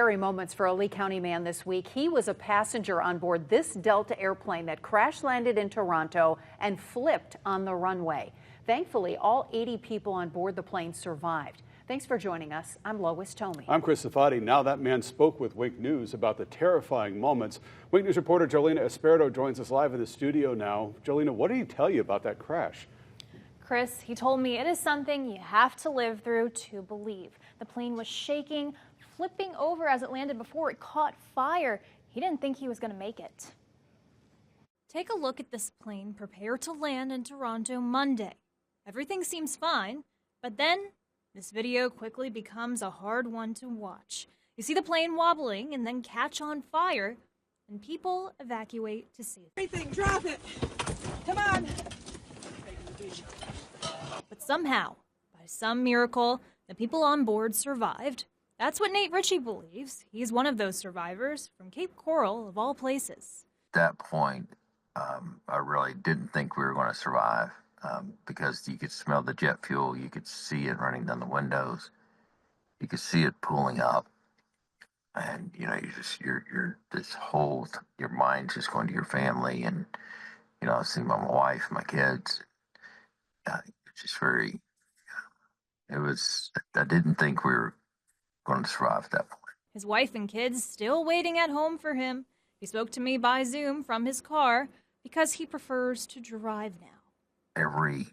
Scary moments for a Lee County man this week. He was a passenger on board this Delta airplane that crash landed in Toronto and flipped on the runway. Thankfully, all 80 people on board the plane survived. Thanks for joining us. I'm Lois Tomey. I'm Chris Safadi. Now that man spoke with Wink News about the terrifying moments. Wink News reporter Jolena Esperto joins us live in the studio now. Jolena, what did he tell you about that crash? Chris, he told me it is something you have to live through to believe. The plane was shaking, flipping over as it landed before it caught fire. He didn't think he was going to make it. Take a look at this plane prepare to land in Toronto Monday. Everything seems fine, but then this video quickly becomes a hard one to watch. You see the plane wobbling and then catch on fire, and people evacuate to safety. Everything, drop it. Come on. But somehow, by some miracle, the people on board survived. That's what Nate Ritchie believes. He's one of those survivors from Cape Coral, of all places. At that point, I really didn't think we were going to survive because you could smell the jet fuel, you could see it running down the windows, you could see it pooling up, and you're your mind's just going to your family, and I see my wife, my kids. It's just very. I didn't think we were going to survive at that point. His wife and kids still waiting at home for him. He spoke to me by Zoom from his car because he prefers to drive now. Every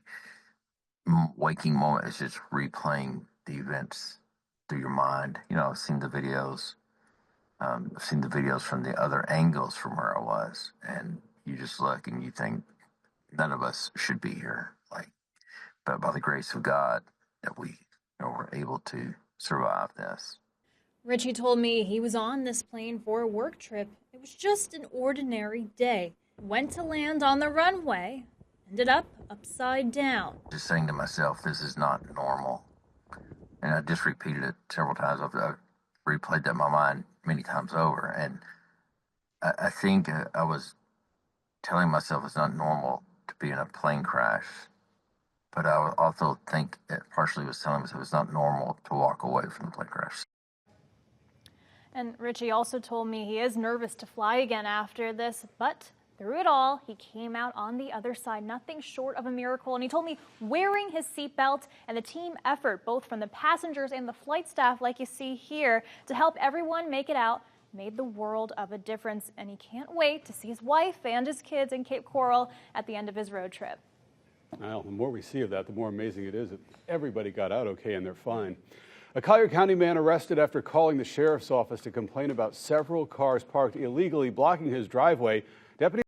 waking moment is just replaying the events through your mind. I've seen the videos. I've seen the videos from the other angles from where I was, and you just look and you think none of us should be here. But by the grace of God, that we were able to survive this. Ritchie told me he was on this plane for a work trip. It was just an ordinary day. Went to land on the runway, ended up upside down. Just saying to myself, this is not normal. And I just repeated it several times. I've replayed that in my mind many times over. And I think I was telling myself it's not normal to be in a plane crash. But I also think it partially was telling myself it's not normal to walk away from the plane crash. And Ritchie also told me he is nervous to fly again after this, but through it all, he came out on the other side, nothing short of a miracle. And he told me wearing his seatbelt and the team effort, both from the passengers and the flight staff, like you see here, to help everyone make it out, made the world of a difference. And he can't wait to see his wife and his kids in Cape Coral at the end of his road trip. Well, the more we see of that, the more amazing it is that everybody got out okay and they're fine. A Collier County man arrested after calling the sheriff's office to complain about several cars parked illegally blocking his driveway. Deputies